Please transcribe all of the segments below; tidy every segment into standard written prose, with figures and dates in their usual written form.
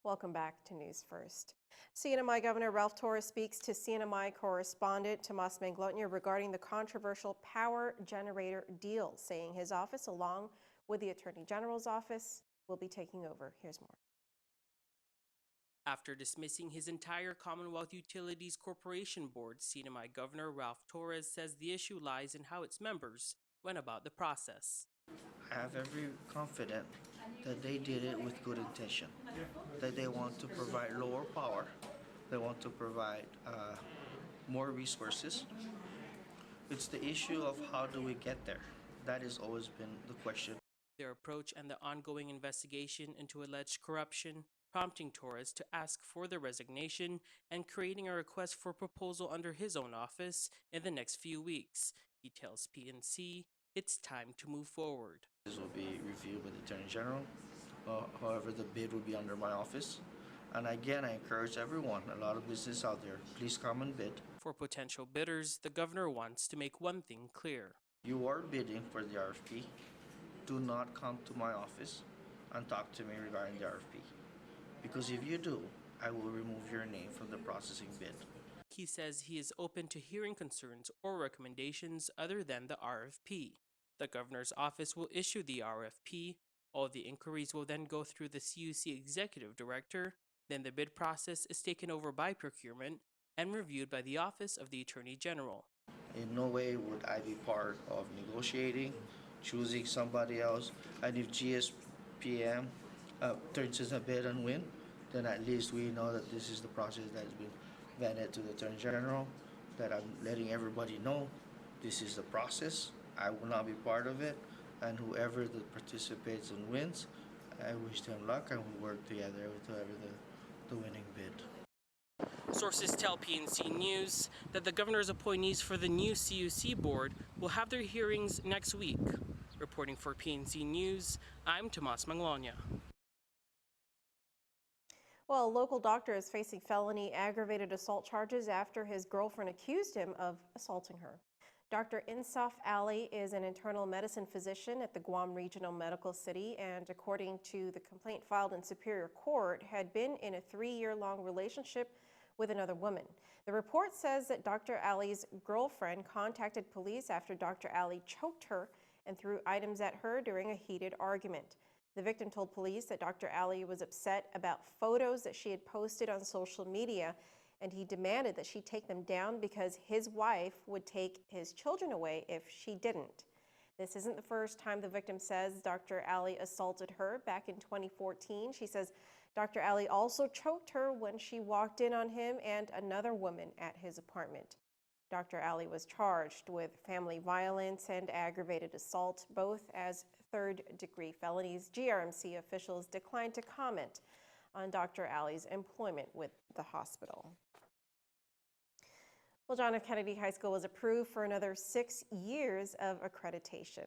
Welcome back to News First. CNMI Governor Gov Torres speaks to CNMI correspondent Tomas Manglotnya regarding the controversial power generator deal, saying his office, along with the Attorney General's office, will be taking over. Here's more. After dismissing his entire Commonwealth Utilities Corporation board, CNMI Governor Gov Torres says the issue lies in how its members went about the process. I have every confidence that they did it with good intention, that they want to provide lower power, they want to provide more resources. It's the issue of how do we get there. That has always been the question. Their approach and the ongoing investigation into alleged corruption prompting Torres to ask for the resignation and creating a request for proposal under his own office in the next few weeks. He tells PNC it's time to move forward. This will be reviewed by the Attorney General. However, the bid will be under my office. And again, I encourage everyone, a lot of business out there, please come and bid. For potential bidders, the governor wants to make one thing clear. You are bidding for the RFP. Do not come to my office and talk to me regarding the RFP. Because if you do, I will remove your name from the processing bid. He says he is open to hearing concerns or recommendations other than the RFP. The governor's office will issue the RFP. All the inquiries will then go through the CUC executive director. Then the bid process is taken over by procurement and reviewed by the Office of the Attorney General. In no way would I be part of negotiating, choosing somebody else. And if GSPM turns in a bid and win, then at least we know that this is the process that has been vetted to the Attorney General, that I'm letting everybody know this is the process. I will not be part of it, and whoever that participates and wins, I wish them luck, and we work together with whoever the winning bid. Sources tell PNC News that the governor's appointees for the new CUC board will have their hearings next week. Reporting for PNC News, I'm Tomas Manglotnya. Well, a local doctor is facing felony aggravated assault charges after his girlfriend accused him of assaulting her. Dr. Insaf Ali is an internal medicine physician at the GUAM Regional Medical City and, according to the complaint filed in Superior Court, had been in a 3-year-long relationship with another woman. The report says that Dr. Ali's girlfriend contacted police after Dr. Ali choked her and threw items at her during a heated argument. The victim told police that Dr. Ali was upset about photos that she had posted on social media, and he demanded that she take them down because his wife would take his children away if she didn't. This isn't the first time the victim says Dr. Ali assaulted her. Back in 2014, she says Dr. Ali also choked her when she walked in on him and another woman at his apartment. Dr. Ali was charged with family violence and aggravated assault, both as third-degree felonies. GRMC officials declined to comment on Dr. Ali's employment with the hospital. Well, John F. Kennedy High School was approved for another 6 years of accreditation.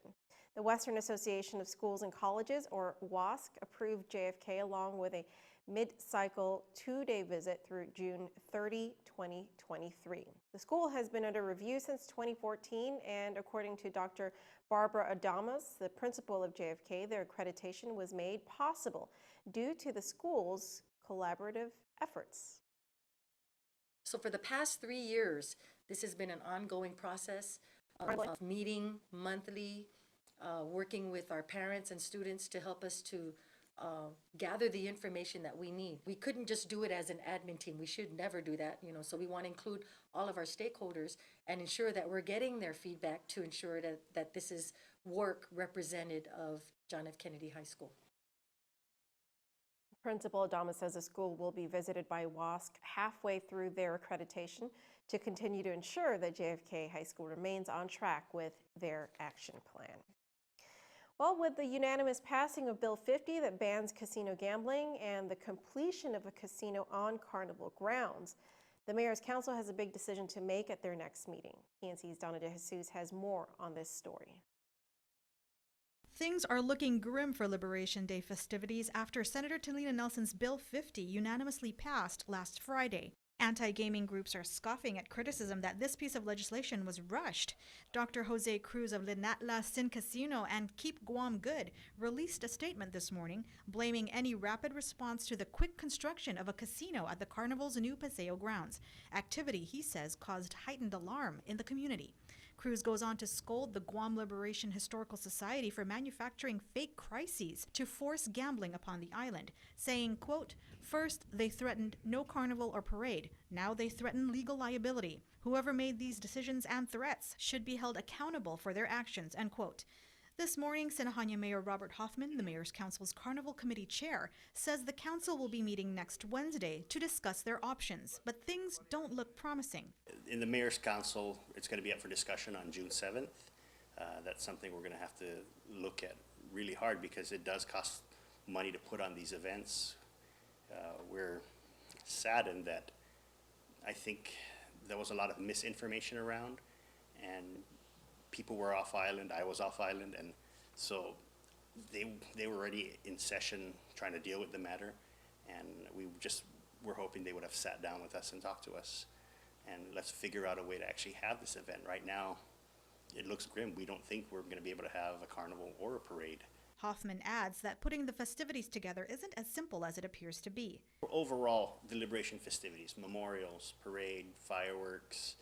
The Western Association of Schools and Colleges, or WASC, approved JFK along with a mid-cycle 2-day visit through June 30, 2023. The school has been under review since 2014, and according to Dr. Barbara Adamas, the principal of JFK, their accreditation was made possible due to the school's collaborative efforts. So for the past 3 years, this has been an ongoing process of meeting monthly, working with our parents and students to help us to gather the information that we need. We couldn't just do it as an admin team. We should never do that, so we want to include all of our stakeholders and ensure that we're getting their feedback to ensure that this is work representative of John F. Kennedy High School. Principal Adama says the school will be visited by WASC halfway through their accreditation to continue to ensure that JFK High School remains on track with their action plan. Well, with the unanimous passing of Bill 50 that bans casino gambling and the completion of a casino on Carnival grounds, the Mayor's Council has a big decision to make at their next meeting. PNC's Donna De Jesus has more on this story. Things are looking grim for Liberation Day festivities after Senator Talina Nelson's Bill 50 unanimously passed last Friday. Anti-gaming groups are scoffing at criticism that this piece of legislation was rushed. Dr. Jose Cruz of Linatla Sin Casino and Keep Guam Good released a statement this morning blaming any rapid response to the quick construction of a casino at the Carnival's new Paseo grounds. Activity, he says, caused heightened alarm in the community. Cruz goes on to scold the Guam Liberation Historical Society for manufacturing fake crises to force gambling upon the island, saying, quote, "First, they threatened no carnival or parade. Now they threaten legal liability. Whoever made these decisions and threats should be held accountable for their actions," end quote. This morning, Sinajana Mayor Robert Hoffman, the Mayor's Council's Carnival Committee Chair, says the council will be meeting next Wednesday to discuss their options, but things don't look promising. In the Mayor's Council, it's going to be up for discussion on June 7th. That's something we're going to have to look at really hard because it does cost money to put on these events. We're saddened that I think there was a lot of misinformation around and people were off island, I was off island, and so they were already in session trying to deal with the matter, and we just were hoping they would have sat down with us and talked to us, and let's figure out a way to actually have this event. Right now, it looks grim. We don't think we're going to be able to have a carnival or a parade. Hoffman adds that putting the festivities together isn't as simple as it appears to be. Overall, the Liberation festivities, memorials, parade, fireworks,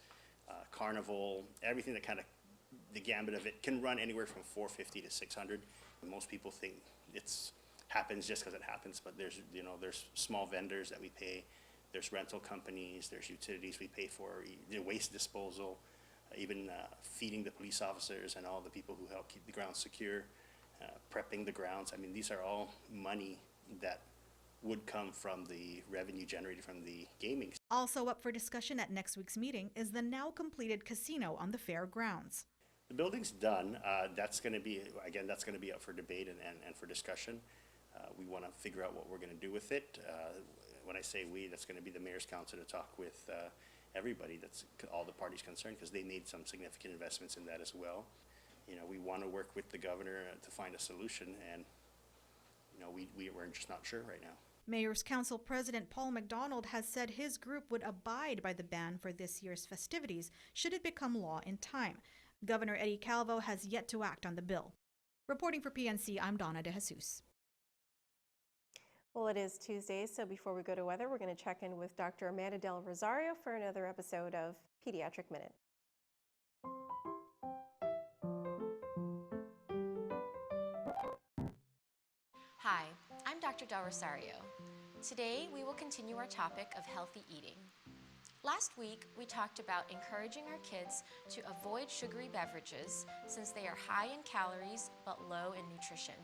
carnival, everything that kind of the gambit of it can run anywhere from $450 to $600. Most people think it's happens just because it happens, but there's small vendors that we pay, there's rental companies, there's utilities we pay for, waste disposal, even feeding the police officers and all the people who help keep the grounds secure, prepping the grounds. I mean, these are all money that would come from the revenue generated from the gaming. Also up for discussion at next week's meeting is the now completed casino on the fair grounds. The building's done. That's going to be, again, that's going to be up for debate and for discussion. We want to figure out what we're going to do with it. When I say we, that's going to be the Mayor's Council to talk with everybody, that's all the parties concerned, because they made some significant investments in that as well. We want to work with the governor to find a solution, and we're just not sure right now. Mayor's Council President Paul McDonald has said his group would abide by the ban for this year's festivities should it become law in time. Governor Eddie Calvo has yet to act on the bill. Reporting for PNC, I'm Donna De Jesus. Well, it is Tuesday, so before we go to weather, we're going to check in with Dr. Amanda Del Rosario for another episode of Pediatric Minute. Hi, I'm Dr. Del Rosario. Today, we will continue our topic of healthy eating. Last week, we talked about encouraging our kids to avoid sugary beverages since they are high in calories but low in nutrition.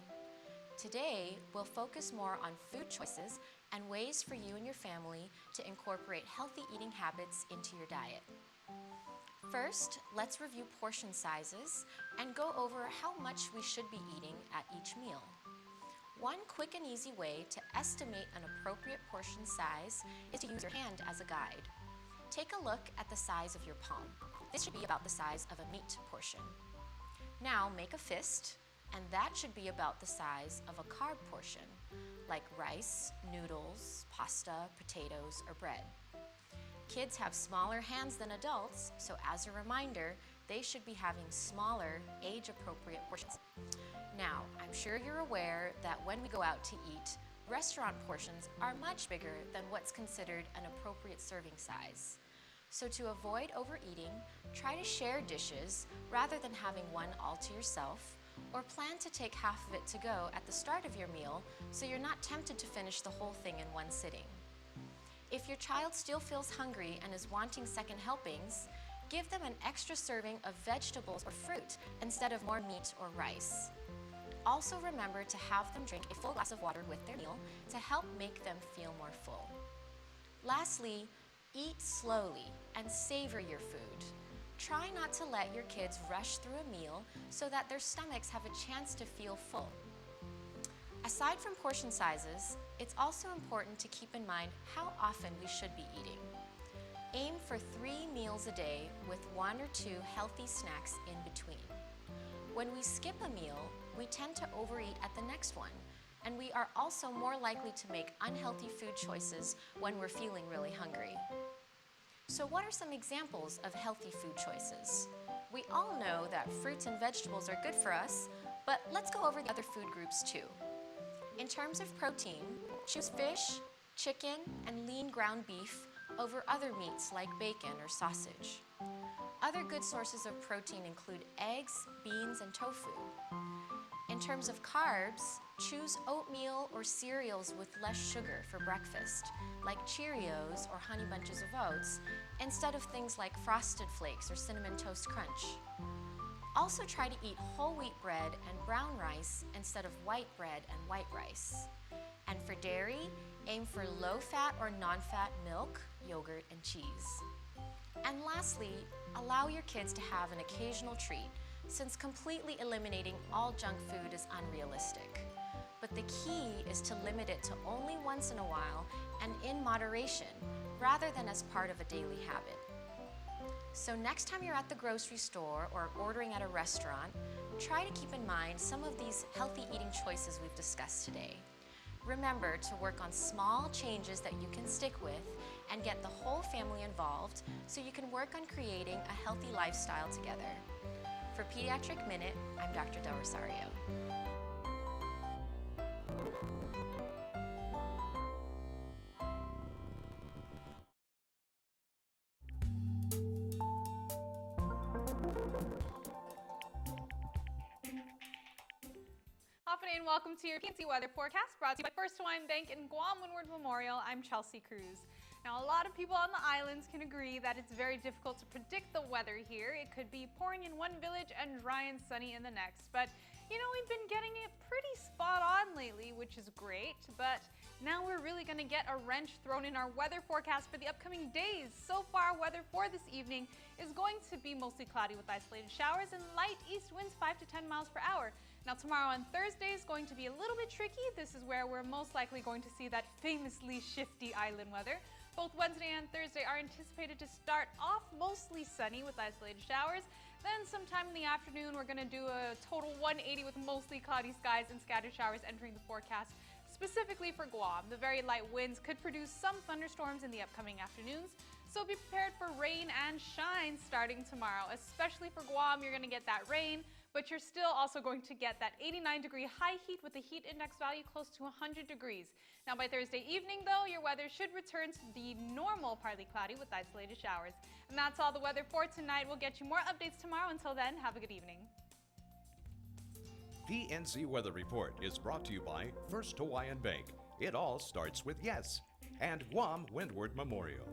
Today, we'll focus more on food choices and ways for you and your family to incorporate healthy eating habits into your diet. First, let's review portion sizes and go over how much we should be eating at each meal. One quick and easy way to estimate an appropriate portion size is to use your hand as a guide. Take a look at the size of your palm. This should be about the size of a meat portion. Now make a fist, and that should be about the size of a carb portion, like rice, noodles, pasta, potatoes, or bread. Kids have smaller hands than adults, so as a reminder, they should be having smaller, age-appropriate portions. Now, I'm sure you're aware that when we go out to eat, restaurant portions are much bigger than what's considered an appropriate serving size. So to avoid overeating, try to share dishes rather than having one all to yourself, or plan to take half of it to go at the start of your meal so you're not tempted to finish the whole thing in one sitting. If your child still feels hungry and is wanting second helpings, give them an extra serving of vegetables or fruit instead of more meat or rice. Also remember to have them drink a full glass of water with their meal to help make them feel more full. Lastly, eat slowly and savor your food. Try not to let your kids rush through a meal so that their stomachs have a chance to feel full. Aside from portion sizes, it's also important to keep in mind how often we should be eating. Aim for 3 meals a day with 1 or 2 healthy snacks in between. When we skip a meal, we tend to overeat at the next one, and we are also more likely to make unhealthy food choices when we're feeling really hungry. So what are some examples of healthy food choices? We all know that fruits and vegetables are good for us, but let's go over the other food groups too. In terms of protein, choose fish, chicken, and lean ground beef over other meats like bacon or sausage. Other good sources of protein include eggs, beans, and tofu. In terms of carbs, choose oatmeal or cereals with less sugar for breakfast, like Cheerios or Honey Bunches of Oats, instead of things like Frosted Flakes or Cinnamon Toast Crunch. Also try to eat whole wheat bread and brown rice instead of white bread and white rice. And for dairy, aim for low-fat or non-fat milk, yogurt, and cheese. And lastly, allow your kids to have an occasional treat, since completely eliminating all junk food is unrealistic. But the key is to limit it to only once in a while and in moderation, rather than as part of a daily habit. So next time you're at the grocery store or ordering at a restaurant, try to keep in mind some of these healthy eating choices we've discussed today. Remember to work on small changes that you can stick with and get the whole family involved so you can work on creating a healthy lifestyle together. For Pediatric Minute, I'm Dr. Del Rosario. And welcome to your PNC weather forecast brought to you by First Pt2 Bank and Guam Windward Memorial. I'm Chelsea Cruz. Now, a lot of people on the islands can agree that it's very difficult to predict the weather here. It could be pouring in one village and dry and sunny in the next. But, you know, we've been getting it pretty spot on lately, which is great. But now we're really going to get a wrench thrown in our weather forecast for the upcoming days. So far, weather for this evening is going to be mostly cloudy with isolated showers and light east winds 5 to 10 miles per hour. Now tomorrow on Thursday is going to be a little bit tricky. This is where we're most likely going to see that famously shifty island weather. Both Wednesday and Thursday are anticipated to start off mostly sunny with isolated showers. Then sometime in the afternoon, we're going to do a total 180 with mostly cloudy skies and scattered showers entering the forecast, specifically for Guam. The very light winds could produce some thunderstorms in the upcoming afternoons. So be prepared for rain and shine starting tomorrow, especially for Guam. You're going to get that rain, but you're still also going to get that 89-degree high heat with a heat index value close to 100 degrees. Now by Thursday evening, though, your weather should return to the normal partly cloudy with isolated showers. And that's all the weather for tonight. We'll get you more updates tomorrow. Until then, have a good evening. PNC Weather Report is brought to you by First Hawaiian Bank. It all starts with yes. And Guam Windward Memorial.